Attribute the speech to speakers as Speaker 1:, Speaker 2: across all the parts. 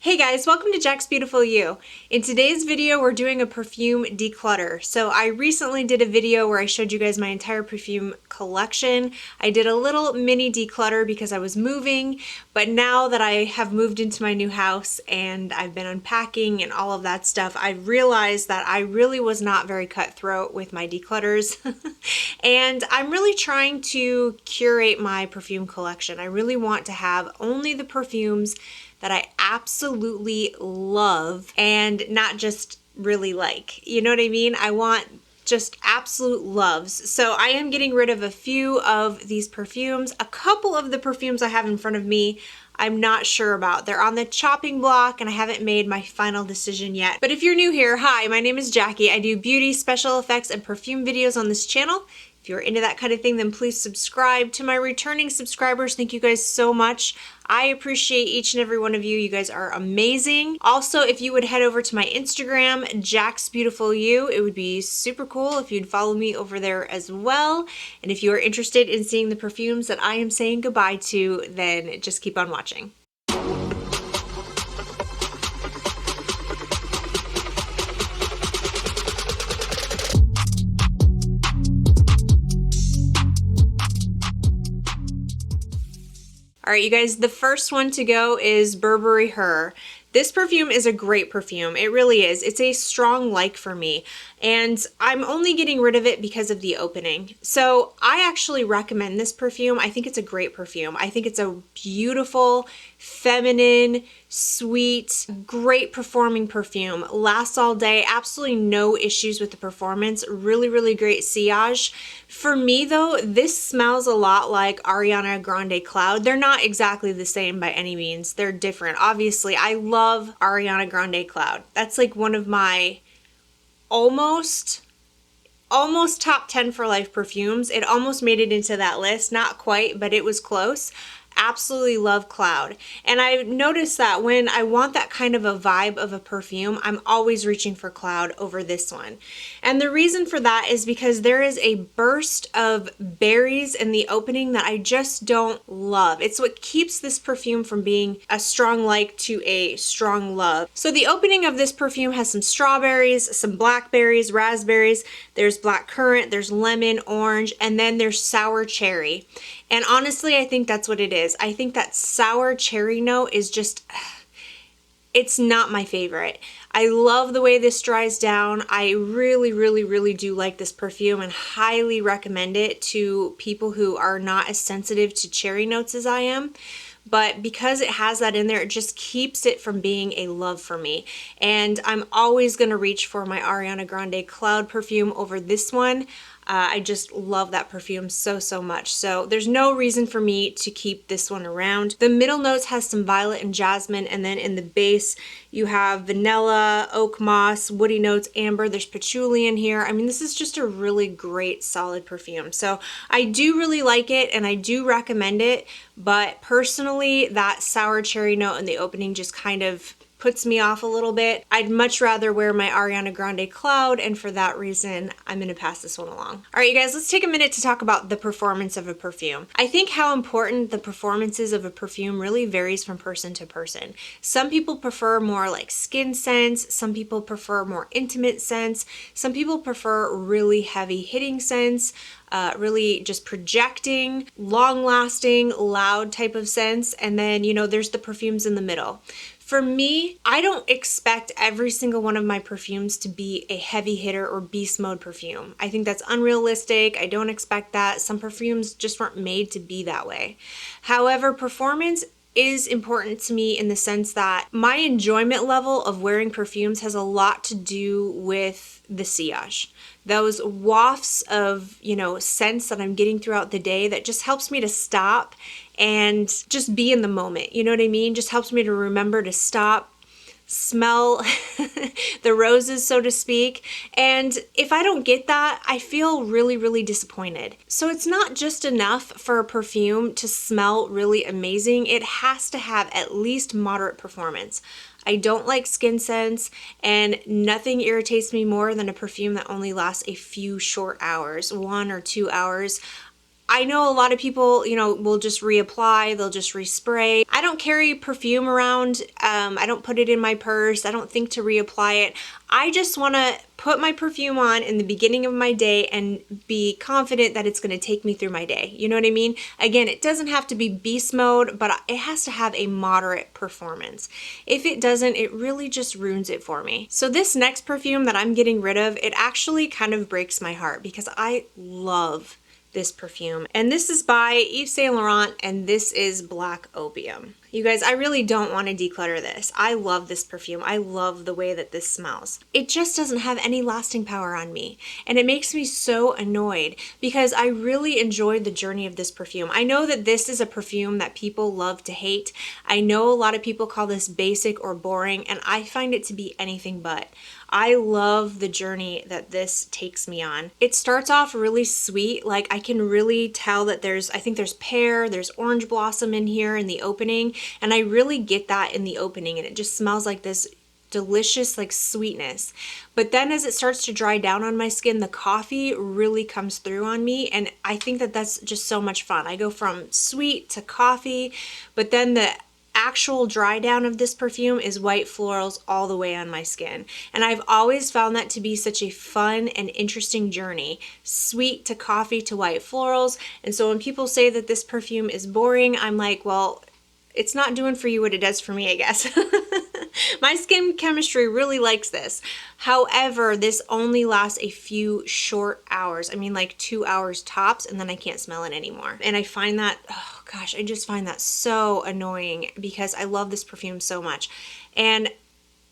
Speaker 1: Hey guys, welcome to Jaxbeautifulyou. In today's video, we're doing a perfume declutter. So I recently did a video where I showed you guys my entire perfume collection. I did a little mini declutter because I was moving, but now that I have moved into my new house and I've been unpacking and all of that stuff, I realized that I really was not very cutthroat with my declutters. And I'm really trying to curate my perfume collection. I really want to have only the perfumes that I absolutely love and not just really like. You know what I mean? I want just absolute loves. So I am getting rid of a few of these perfumes. A couple of the perfumes I have in front of me, I'm not sure about. They're on the chopping block and I haven't made my final decision yet. But if you're new here, hi, my name is Jackie. I do beauty, special effects, and perfume videos on this channel. If you're into that kind of thing, then please subscribe. To my returning subscribers, thank you guys so much. I appreciate each and every one of you. You guys are amazing. Also, if you would head over to my Instagram, Jaxbeautifulyou, it would be super cool if you'd follow me over there as well. And if you are interested in seeing the perfumes that I am saying goodbye to, then just keep on watching. All right, you guys, the first one to go is Burberry Her. This perfume is a great perfume. It really is. It's a strong like for me, and I'm only getting rid of it because of the opening. So I actually recommend this perfume. I think it's a great perfume. I think it's a beautiful, feminine, sweet, great performing perfume. Lasts all day, absolutely no issues with the performance. Really, really great sillage. For me though, this smells a lot like Ariana Grande Cloud. They're not exactly the same by any means. They're different. Obviously, I love Ariana Grande Cloud. That's like one of my almost top 10 for life perfumes. It almost made it into that list. Not quite, but it was close. Absolutely love Cloud. And I've noticed that when I want that kind of a vibe of a perfume, I'm always reaching for Cloud over this one. And the reason for that is because there is a burst of berries in the opening that I just don't love. It's what keeps this perfume from being a strong like to a strong love. So the opening of this perfume has some strawberries, some blackberries, raspberries, there's black currant, there's lemon, orange, and then there's sour cherry. And honestly, I think that's what it is. I think that sour cherry note is just, it's not my favorite. I love the way this dries down. I really, really, really do like this perfume and highly recommend it to people who are not as sensitive to cherry notes as I am. But because it has that in there, it just keeps it from being a love for me. And I'm always gonna reach for my Ariana Grande Cloud perfume over this one. I just love that perfume so, so much. So there's no reason for me to keep this one around. The middle notes has some violet and jasmine, and then in the base you have vanilla, oak moss, woody notes, amber, there's patchouli in here. I mean, this is just a really great solid perfume. So I do really like it and I do recommend it, but personally that sour cherry note in the opening just kind of puts me off a little bit. I'd much rather wear my Ariana Grande Cloud, and for that reason, I'm gonna pass this one along. All right, you guys, let's take a minute to talk about the performance of a perfume. I think how important the performances of a perfume really varies from person to person. Some people prefer more like skin scents, some people prefer more intimate scents, some people prefer really heavy hitting scents, really just projecting, long-lasting, loud type of scents, and then, you know, there's the perfumes in the middle. For me, I don't expect every single one of my perfumes to be a heavy hitter or beast mode perfume. I think that's unrealistic. I don't expect that. Some perfumes just weren't made to be that way. However, performance is important to me in the sense that my enjoyment level of wearing perfumes has a lot to do with the sillage. Those wafts of, you know, scents that I'm getting throughout the day that just helps me to stop and just be in the moment. You know what I mean? Just helps me to remember to stop, smell the roses, so to speak. And if I don't get that, I feel really, really disappointed. So it's not just enough for a perfume to smell really amazing. It has to have at least moderate performance. I don't like skin scents, and nothing irritates me more than a perfume that only lasts a few short hours, 1 or 2 hours. I know a lot of people, you know, will just reapply, they'll just respray. I don't carry perfume around. I don't put it in my purse. I don't think to reapply it. I just want to put my perfume on in the beginning of my day and be confident that it's going to take me through my day. You know what I mean? Again, it doesn't have to be beast mode, but it has to have a moderate performance. If it doesn't, it really just ruins it for me. So this next perfume that I'm getting rid of, it actually kind of breaks my heart because I love this perfume. And this is by Yves Saint Laurent, and this is Black Opium. You guys, I really don't want to declutter this. I love this perfume. I love the way that this smells. It just doesn't have any lasting power on me. And it makes me so annoyed because I really enjoyed the journey of this perfume. I know that this is a perfume that people love to hate. I know a lot of people call this basic or boring, and I find it to be anything but. I love the journey that this takes me on. It starts off really sweet. Like I can really tell that I think there's pear, there's orange blossom in here in the opening. And I really get that in the opening, and it just smells like this delicious like sweetness. But then as it starts to dry down on my skin, the coffee really comes through on me, and I think that that's just so much fun. I go from sweet to coffee, but then the actual dry down of this perfume is white florals all the way on my skin. And I've always found that to be such a fun and interesting journey. Sweet to coffee to white florals. And so when people say that this perfume is boring, I'm like, well, it's not doing for you what it does for me, I guess. My skin chemistry really likes this. However, this only lasts a few short hours. I mean like 2 hours tops, and then I can't smell it anymore. And I find that, oh gosh, I just find that so annoying because I love this perfume so much. And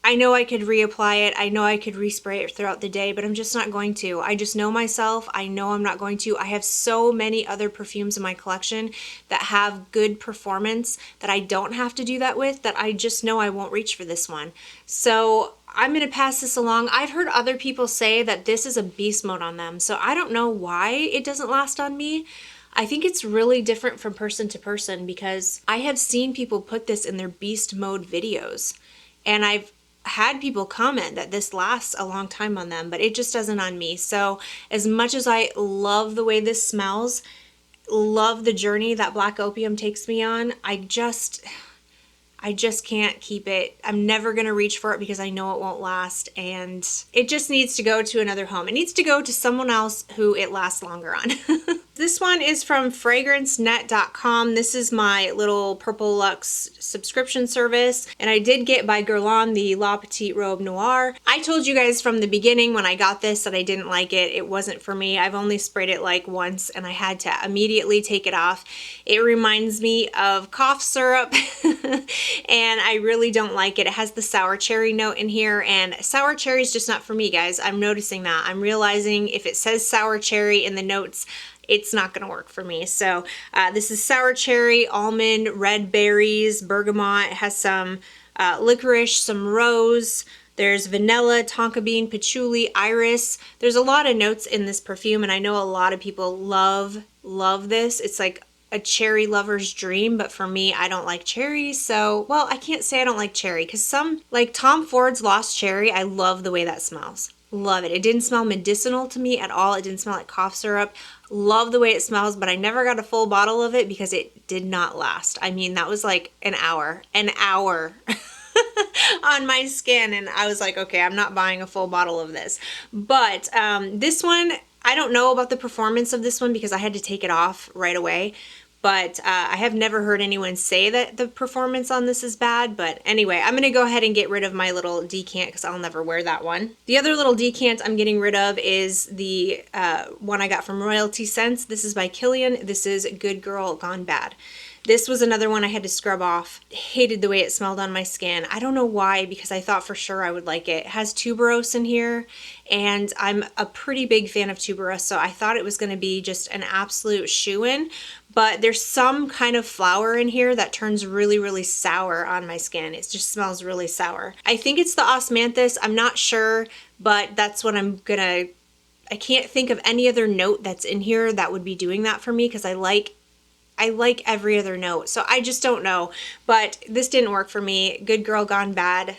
Speaker 1: I know I could reapply it. I know I could respray it throughout the day, but I'm just not going to. I just know myself. I know I'm not going to. I have so many other perfumes in my collection that have good performance that I don't have to do that with, that I just know I won't reach for this one. So I'm going to pass this along. I've heard other people say that this is a beast mode on them, so I don't know why it doesn't last on me. I think it's really different from person to person because I have seen people put this in their beast mode videos, and I've had people comment that this lasts a long time on them, but it just doesn't on me. So as much as I love the way this smells, love the journey that Black Opium takes me on, I just can't keep it. I'm never going to reach for it because I know it won't last, and it just needs to go to another home. It needs to go to someone else who it lasts longer on. This one is from fragrancenet.com. This is my little Purple Luxe subscription service, and I did get by Guerlain the La Petite Robe Noire. I told you guys from the beginning when I got this that I didn't like it. It wasn't for me. I've only sprayed it like once, and I had to immediately take it off. It reminds me of cough syrup, and I really don't like it. It has the sour cherry note in here, and sour cherry is just not for me, guys. I'm noticing that. I'm realizing if it says sour cherry in the notes, it's not going to work for me. So this is sour cherry, almond, red berries, bergamot. It has some licorice, some rose. There's vanilla, tonka bean, patchouli, iris. There's a lot of notes in this perfume, and I know a lot of people love this. It's like a cherry lover's dream, but for me, I don't like cherry. So, well, I can't say I don't like cherry because some, like Tom Ford's Lost Cherry, I love the way that smells. Love it. It didn't smell medicinal to me at all. It didn't smell like cough syrup. Love the way it smells, but I never got a full bottle of it because it did not last. I mean, that was like an hour on my skin, and I was like, okay, I'm not buying a full bottle of this. But this one, I don't know about the performance of this one because I had to take it off right away. But I have never heard anyone say that the performance on this is bad. But anyway, I'm going to go ahead and get rid of my little decant because I'll never wear that one. The other little decant I'm getting rid of is the one I got from Royalty Scents. This is by Kilian. This is Good Girl Gone Bad. This was another one I had to scrub off. Hated the way it smelled on my skin. I don't know why, because I thought for sure I would like it. It has tuberose in here, and I'm a pretty big fan of tuberose, so I thought it was going to be just an absolute shoo-in. But there's some kind of flower in here that turns really, really sour on my skin. It just smells really sour. I think it's the osmanthus. I'm not sure, but that's what I'm gonna... I can't think of any other note that's in here that would be doing that for me because I like every other note. So I just don't know. But this didn't work for me. Good Girl Gone Bad.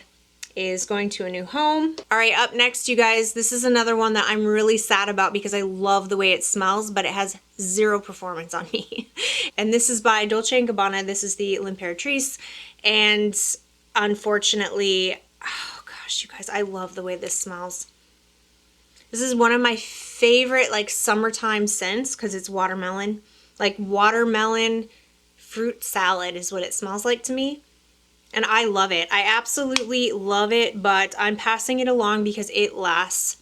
Speaker 1: is going to a new home. All right, up next, you guys, this is another one that I'm really sad about because I love the way it smells, but it has zero performance on me. And this is by Dolce & Gabbana. This is the L'Imperatrice. And unfortunately, oh gosh, you guys, I love the way this smells. This is one of my favorite like summertime scents because it's watermelon. Like watermelon fruit salad is what it smells like to me. And I love it. I absolutely love it, but I'm passing it along because it lasts.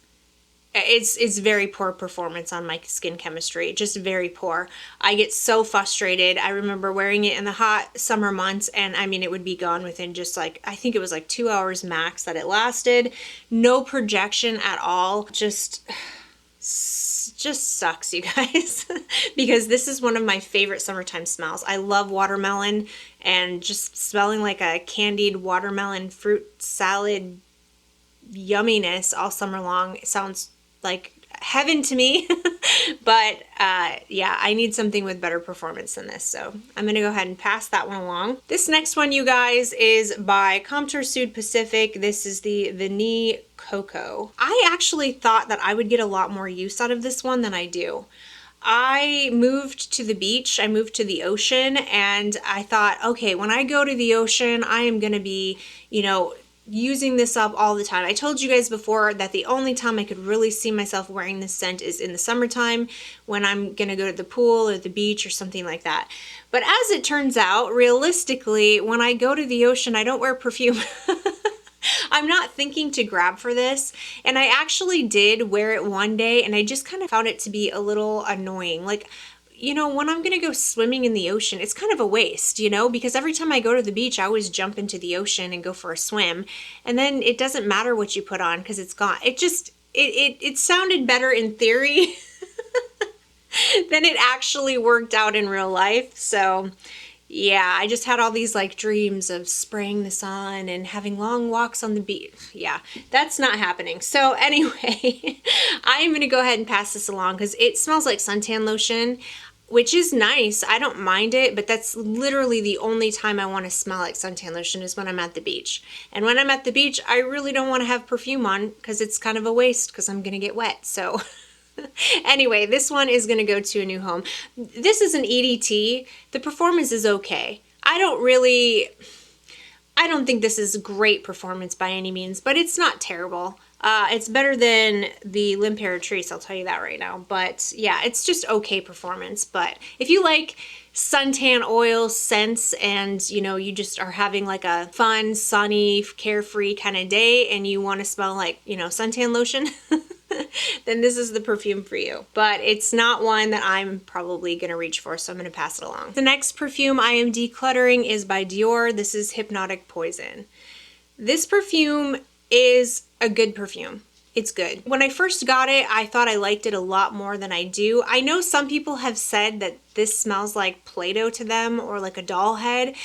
Speaker 1: It's very poor performance on my skin chemistry, just very poor. I get so frustrated. I remember wearing it in the hot summer months, and I mean, it would be gone within just like, I think it was like 2 hours max that it lasted. No projection at all. Just sucks, you guys, because this is one of my favorite summertime smells. I love watermelon, and just smelling like a candied watermelon fruit salad yumminess all summer long. It sounds like heaven to me. But yeah, I need something with better performance than this, so I'm gonna go ahead and pass that one along. This next one, you guys, is by COMPTOIR Sud Pacific. This is the Vanille Coco. I actually thought that I would get a lot more use out of this one than I do. I moved to the beach, I moved to the ocean, and I thought, okay, when I go to the ocean, I am gonna be, you know, using this up all the time. I told you guys before that the only time I could really see myself wearing this scent is in the summertime when I'm gonna go to the pool or the beach or something like that. But as it turns out, realistically, when I go to the ocean, I don't wear perfume. I'm not thinking to grab for this, and I actually did wear it one day, and I just kind of found it to be a little annoying. Like, you know, when I'm gonna go swimming in the ocean, it's kind of a waste, you know, because every time I go to the beach, I always jump into the ocean and go for a swim, and then it doesn't matter what you put on because it's gone. It just, it sounded better in theory than it actually worked out in real life. So yeah, I just had all these like dreams of spraying this on and having long walks on the beach. Yeah, that's not happening. So anyway, I am gonna go ahead and pass this along because it smells like suntan lotion, which is nice. I don't mind it, but that's literally the only time I want to smell like suntan lotion is when I'm at the beach. And when I'm at the beach, I really don't want to have perfume on because it's kind of a waste because I'm gonna get wet. So anyway, this one is gonna go to a new home. This is an EDT. The performance is okay. I don't think this is great performance by any means, but it's not terrible. It's better than the L'Imperatrice, I'll tell you that right now. But yeah, it's just okay performance. But if you like suntan oil scents and, you know, you just are having like a fun, sunny, carefree kind of day and you want to smell like, you know, suntan lotion, then this is the perfume for you. But it's not one that I'm probably going to reach for, so I'm going to pass it along. The next perfume I am decluttering is by DIOR. This is Hypnotic Poison. This perfume is a good perfume. It's good. When I first got it, I thought I liked it a lot more than I do. I know some people have said that this smells like Play-Doh to them or like a doll head,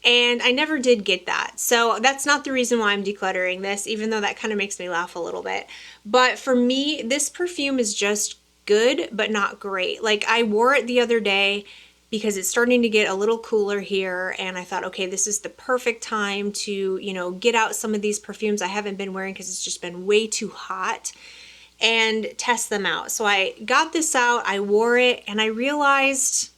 Speaker 1: and I never did get that. So that's not the reason why I'm decluttering this, even though that kind of makes me laugh a little bit. But for me, this perfume is just good, but not great. Like, I wore it the other day because it's starting to get a little cooler here, and I thought, okay, this is the perfect time to, you know, get out some of these perfumes I haven't been wearing because it's just been way too hot, and test them out. So I got this out, I wore it, and I realized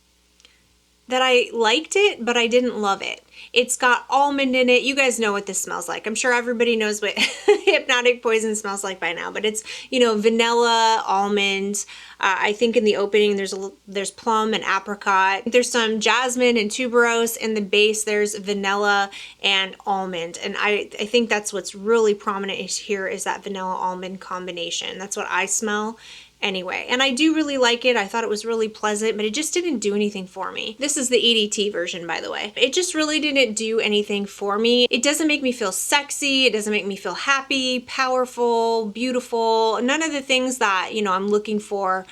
Speaker 1: that I liked it, but I didn't love it. It's got almond in it. You guys know what this smells like. I'm sure everybody knows what Hypnotic Poison smells like by now, but it's, you know, vanilla, almond. I think in the opening there's plum and apricot. There's some jasmine and tuberose. In the base there's vanilla and almond. And I think that's what's really prominent here is that vanilla almond combination. That's what I smell anyway. And I do really like it. I thought it was really pleasant, but it just didn't do anything for me. This is the EDT version, by the way. It just really didn't do anything for me. It doesn't make me feel sexy. It doesn't make me feel happy, powerful, beautiful. None of the things that, you know, I'm looking for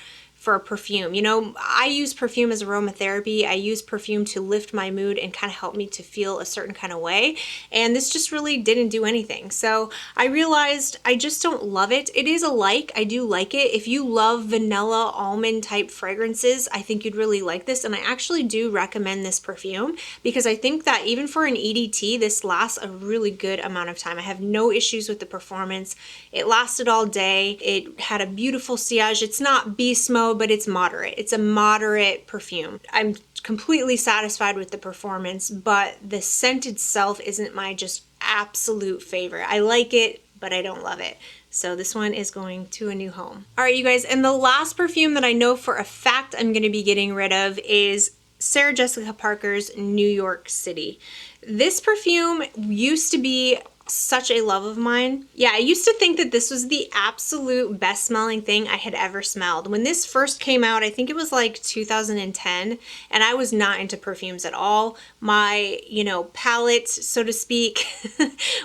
Speaker 1: for a perfume. You know, I use perfume as aromatherapy. I use perfume to lift my mood and kind of help me to feel a certain kind of way. And this just really didn't do anything. So I realized I just don't love it. It is a like. I do like it. If you love vanilla almond type fragrances, I think you'd really like this. And I actually do recommend this perfume because I think that even for an EDT, this lasts a really good amount of time. I have no issues with the performance. It lasted all day. It had a beautiful sillage. It's not beast mode, but it's moderate. It's a moderate perfume. I'm completely satisfied with the performance, but the scent itself isn't my just absolute favorite. I like it, but I don't love it. So this one is going to a new home. All right, you guys, and the last perfume that I know for a fact I'm going to be getting rid of is Sarah Jessica Parker's New York City. This perfume used to be such a love of mine. Yeah, I used to think that this was the absolute best smelling thing I had ever smelled. When this first came out, I think it was like 2010, and I was not into perfumes at all. My, you know, palette, so to speak,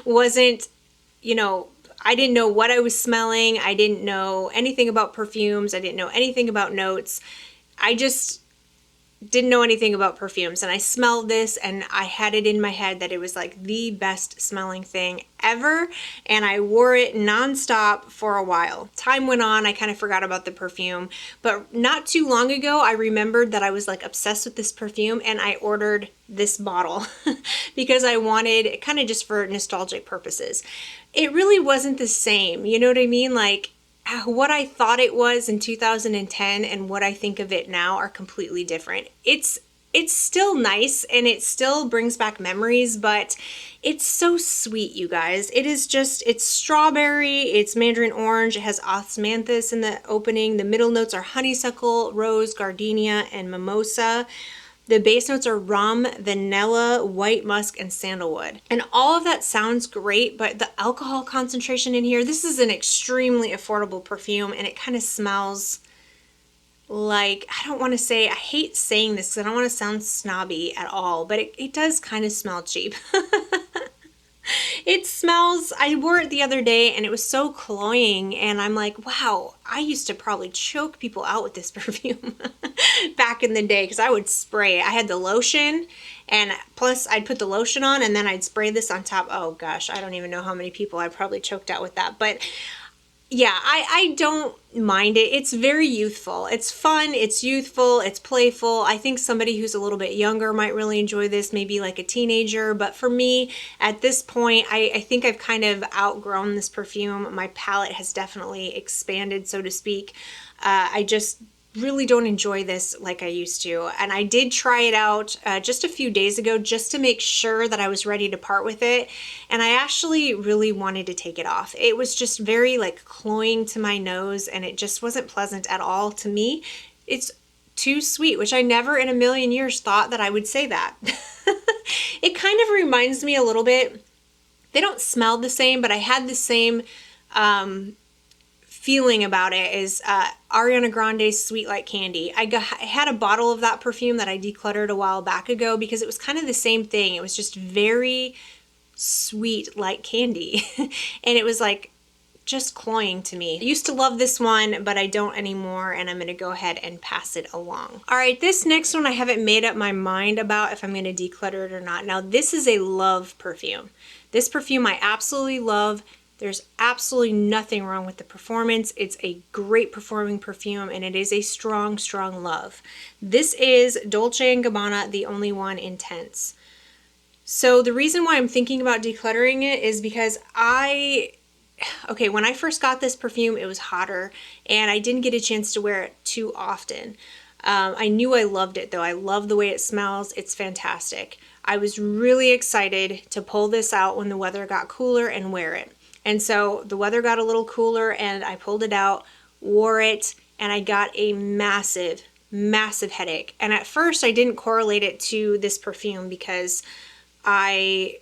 Speaker 1: wasn't, you know, I didn't know what I was smelling. I didn't know anything about perfumes. I didn't know anything about notes. I just didn't know anything about perfumes, and I smelled this and I had it in my head that it was like the best smelling thing ever, and I wore it nonstop for a while. Time went on, I kind of forgot about the perfume, but not too long ago I remembered that I was like obsessed with this perfume, and I ordered this bottle because I wanted, kind of just for nostalgic purposes. It really wasn't the same, you know what I mean? Like, what I thought it was in 2010 and what I think of it now are completely different. It's still nice and it still brings back memories, but it's so sweet, you guys. It is just, it's strawberry, it's mandarin orange, it has osmanthus in the opening. The middle notes are honeysuckle, rose, gardenia, and mimosa. The base notes are rum, vanilla, white musk, and sandalwood. And all of that sounds great, but the alcohol concentration in here, this is an extremely affordable perfume, and it kind of smells like, I don't want to say, I hate saying this because I don't want to sound snobby at all, but it does kind of smell cheap. It smells, I wore it the other day and it was so cloying, and I'm like, wow, I used to probably choke people out with this perfume back in the day because I would spray it. I had the lotion, and plus I'd put the lotion on and then I'd spray this on top. Oh gosh, I don't even know how many people I probably choked out with that. But yeah, I don't mind it. It's very youthful. It's fun, it's youthful, it's playful. I think somebody who's a little bit younger might really enjoy this, maybe like a teenager. But for me, at this point, I think I've kind of outgrown this perfume. My palette has definitely expanded, so to speak. I just really don't enjoy this like I used to. And I did try it out just a few days ago just to make sure that I was ready to part with it. And I actually really wanted to take it off. It was just very like cloying to my nose, and it just wasn't pleasant at all to me. It's too sweet, which I never in a million years thought that I would say that. It kind of reminds me a little bit, they don't smell the same, but I had the same feeling about it is Ariana Grande's Sweet Like Candy. I had a bottle of that perfume that I decluttered a while back ago because it was kind of the same thing. It was just very sweet like candy. And it was like just cloying to me. I used to love this one, but I don't anymore, and I'm going to go ahead and pass it along. All right, this next one I haven't made up my mind about if I'm going to declutter it or not. Now, this is a love perfume. This perfume I absolutely love. There's absolutely nothing wrong with the performance. It's a great performing perfume, and it is a strong, strong love. This is Dolce & Gabbana, The Only One Intense. So the reason why I'm thinking about decluttering it is because when I first got this perfume, it was hotter, and I didn't get a chance to wear it too often. I knew I loved it, though. I love the way it smells. It's fantastic. I was really excited to pull this out when the weather got cooler and wear it. And so the weather got a little cooler and I pulled it out, wore it, and I got a massive, massive headache. And at first I didn't correlate it to this perfume because I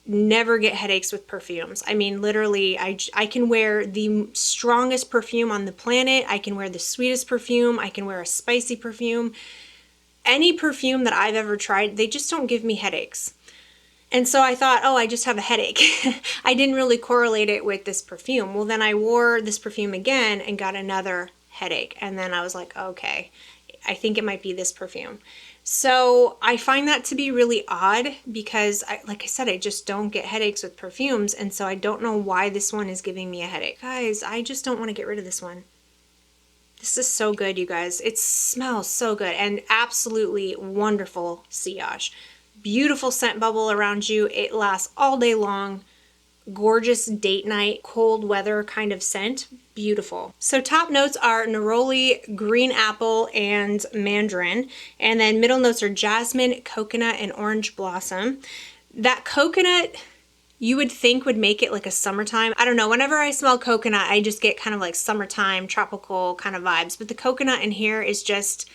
Speaker 1: never get headaches with perfumes. I mean, literally, I can wear the strongest perfume on the planet. I can wear the sweetest perfume. I can wear a spicy perfume. Any perfume that I've ever tried, they just don't give me headaches. And so I thought, oh, I just have a headache. I didn't really correlate it with this perfume. Well, then I wore this perfume again and got another headache. And then I was like, okay, I think it might be this perfume. So I find that to be really odd because, like I said, I just don't get headaches with perfumes. And so I don't know why this one is giving me a headache. Guys, I just don't want to get rid of this one. This is so good, you guys. It smells so good and absolutely wonderful sillage. Beautiful scent bubble around you. It lasts all day long. Gorgeous date night, cold weather kind of scent. Beautiful. So top notes are neroli, green apple, and mandarin. And then middle notes are jasmine, coconut, and orange blossom. That coconut, you would think would make it like a summertime. I don't know, whenever I smell coconut, I just get kind of like summertime, tropical kind of vibes. But the coconut in here is just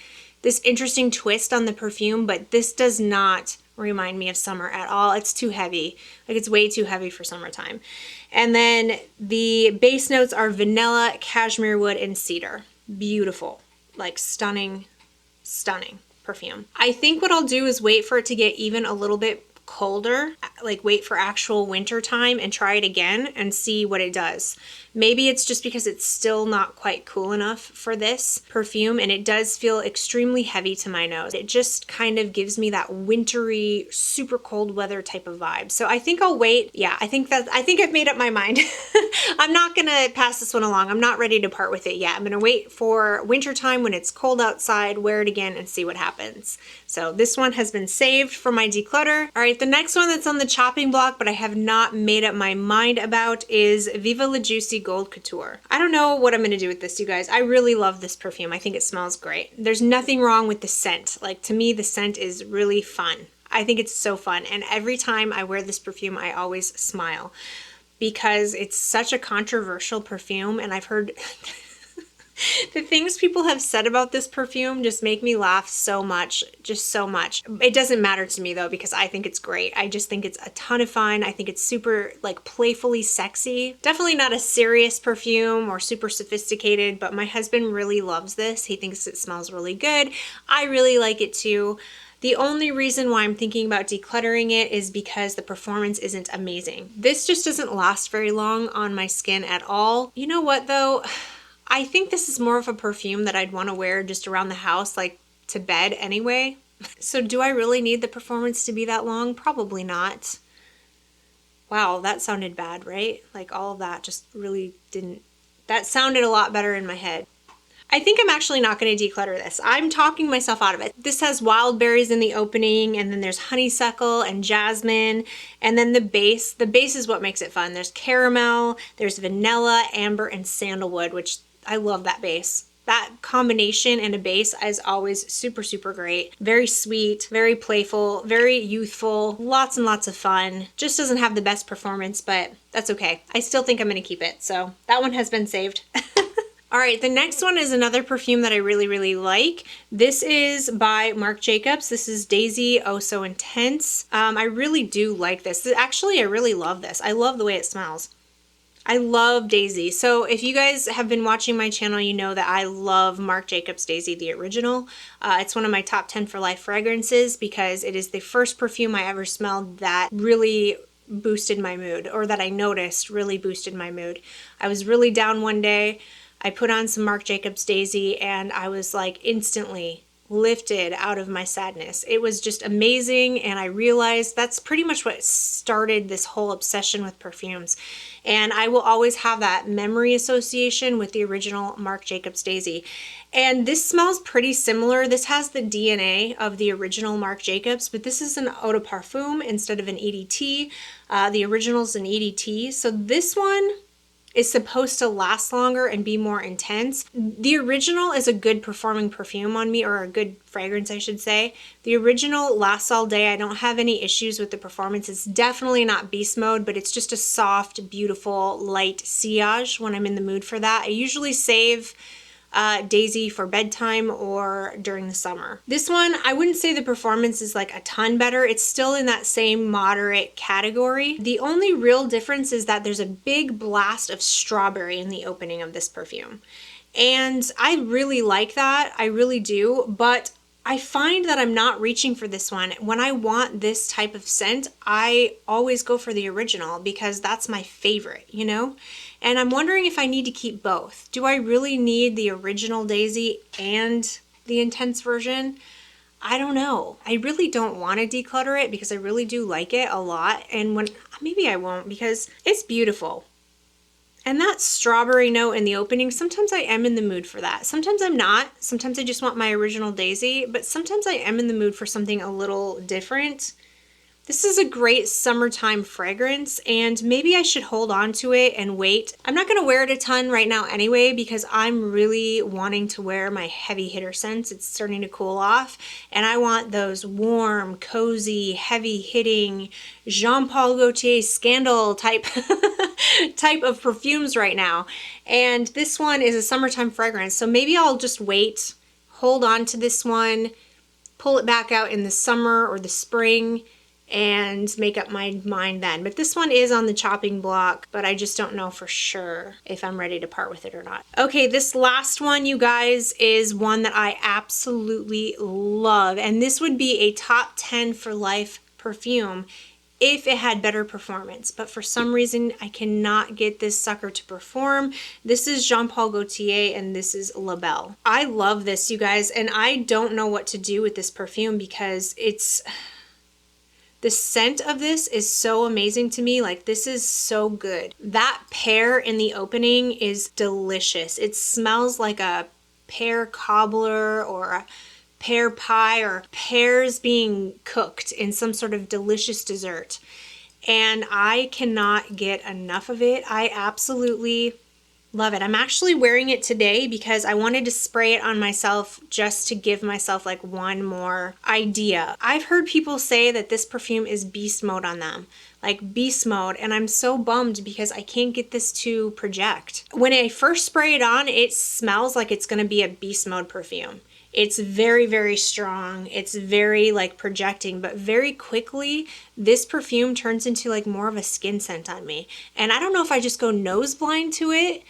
Speaker 1: this interesting twist on the perfume, but this does not remind me of summer at all. It's too heavy. Like, it's way too heavy for summertime. And then the base notes are vanilla, cashmere wood, and cedar. Beautiful. Like, stunning, stunning perfume. I think what I'll do is wait for it to get even a little bit colder, like wait for actual winter time and try it again and see what it does. Maybe it's just because it's still not quite cool enough for this perfume, and it does feel extremely heavy to my nose. It just kind of gives me that wintry, super cold weather type of vibe. So I think I'll wait. Yeah, I think I've made up my mind. I'm not gonna pass this one along. I'm not ready to part with it yet. I'm gonna wait for winter time when it's cold outside, wear it again, and see what happens. So this one has been saved for my declutter. All right, the next one that's on the chopping block, but I have not made up my mind about, is Viva La Juicy Gold Couture. I don't know what I'm going to do with this, you guys. I really love this perfume. I think it smells great. There's nothing wrong with the scent. Like, to me, the scent is really fun. I think it's so fun. And every time I wear this perfume, I always smile because it's such a controversial perfume. And I've heard the things people have said about this perfume just make me laugh so much, just so much. It doesn't matter to me though, because I think it's great. I just think it's a ton of fun. I think it's super like playfully sexy. Definitely not a serious perfume or super sophisticated, but my husband really loves this. He thinks it smells really good. I really like it too. The only reason why I'm thinking about decluttering it is because the performance isn't amazing. This just doesn't last very long on my skin at all. You know what though? I think this is more of a perfume that I'd want to wear just around the house, like to bed anyway. So do I really need the performance to be that long? Probably not. Wow, that sounded bad, right? Like all of that just really didn't, that sounded a lot better in my head. I think I'm actually not going to declutter this. I'm talking myself out of it. This has wild berries in the opening, and then there's honeysuckle and jasmine, and then the base. The base is what makes it fun. There's caramel, there's vanilla, amber, and sandalwood, which I love that base. That combination in a base is always super, super great. Very sweet, very playful, very youthful, lots and lots of fun. Just doesn't have the best performance, but that's okay. I still think I'm going to keep it. So that one has been saved. All right, the next one is another perfume that I really, really like. This is by Marc Jacobs. This is Daisy Oh So Intense. I really do like this. Actually, I really love this. I love the way it smells. I love Daisy. So if you guys have been watching my channel, you know that I love Marc Jacobs Daisy, the original. It's one of my top 10 for life fragrances because it is the first perfume I ever smelled that really boosted my mood, or that I noticed really boosted my mood. I was really down one day. I put on some Marc Jacobs Daisy and I was like instantly lifted out of my sadness. It was just amazing, and I realized that's pretty much what started this whole obsession with perfumes. And I will always have that memory association with the original Marc Jacobs Daisy. And this smells pretty similar. This has the DNA of the original Marc Jacobs, but this is an eau de parfum instead of an EDT. The original's an EDT. So this one is supposed to last longer and be more intense. The original is a good performing perfume on me, or a good fragrance, I should say. The original lasts all day. I don't have any issues with the performance. It's definitely not beast mode, but it's just a soft, beautiful, light sillage when I'm in the mood for that. I usually save Daisy for bedtime or during the summer. This one, I wouldn't say the performance is like a ton better. It's still in that same moderate category. The only real difference is that there's a big blast of strawberry in the opening of this perfume. And I really like that. I really do. But I find that I'm not reaching for this one. When I want this type of scent, I always go for the original because that's my favorite, you know? And I'm wondering if I need to keep both. Do I really need the original Daisy and the intense version? I don't know. I really don't want to declutter it because I really do like it a lot. And maybe I won't because it's beautiful. And that strawberry note in the opening, sometimes I am in the mood for that. Sometimes I'm not. Sometimes I just want my original Daisy, but sometimes I am in the mood for something a little different. This is a great summertime fragrance, and maybe I should hold on to it and wait. I'm not going to wear it a ton right now anyway because I'm really wanting to wear my heavy hitter scents. It's starting to cool off, and I want those warm, cozy, heavy hitting Jean Paul Gaultier Scandal type of perfumes right now. And this one is a summertime fragrance, so maybe I'll just wait, hold on to this one, pull it back out in the summer or the spring, and make up my mind then. But this one is on the chopping block, but I just don't know for sure if I'm ready to part with it or not. Okay, this last one, you guys, is one that I absolutely love, and this would be a top 10 for life perfume if it had better performance, but for some reason I cannot get this sucker to perform. This is Jean Paul Gaultier and this is La Belle. I love this, you guys, and I don't know what to do with this perfume because the scent of this is so amazing to me. Like, this is so good. That pear in the opening is delicious. It smells like a pear cobbler or a pear pie or pears being cooked in some sort of delicious dessert. And I cannot get enough of it. I absolutely love it. I'm actually wearing it today because I wanted to spray it on myself just to give myself like one more idea. I've heard people say that this perfume is beast mode on them, like beast mode, and I'm so bummed because I can't get this to project. When I first spray it on, it smells like it's gonna be a beast mode perfume. It's very, very strong. It's very like projecting, but very quickly this perfume turns into like more of a skin scent on me. And I don't know if I just go nose blind to it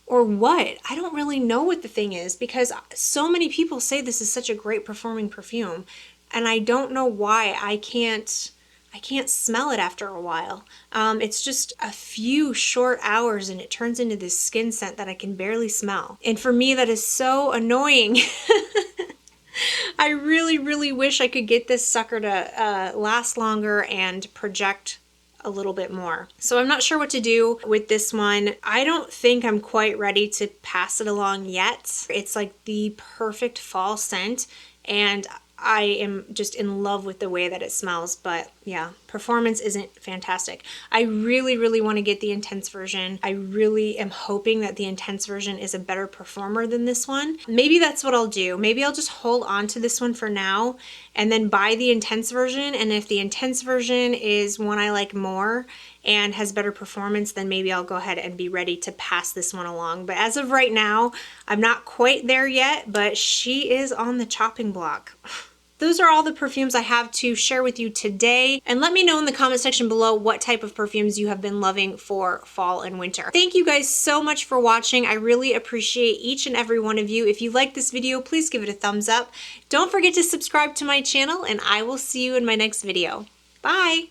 Speaker 1: or what. I don't really know what the thing is because so many people say this is such a great performing perfume, and I don't know why I can't smell it after a while. It's just a few short hours and it turns into this skin scent that I can barely smell. And for me, that is so annoying. I really, really wish I could get this sucker to last longer and project a little bit more. So I'm not sure what to do with this one. I don't think I'm quite ready to pass it along yet. It's like the perfect fall scent, and I am just in love with the way that it smells, but yeah, performance isn't fantastic. I really, really want to get the intense version. I really am hoping that the intense version is a better performer than this one. Maybe that's what I'll do. Maybe I'll just hold on to this one for now and then buy the intense version. And if the intense version is one I like more and has better performance, then maybe I'll go ahead and be ready to pass this one along. But as of right now, I'm not quite there yet, but she is on the chopping block. Those are all the perfumes I have to share with you today. And let me know in the comment section below what type of perfumes you have been loving for fall and winter. Thank you guys so much for watching. I really appreciate each and every one of you. If you like this video, please give it a thumbs up. Don't forget to subscribe to my channel, and I will see you in my next video. Bye!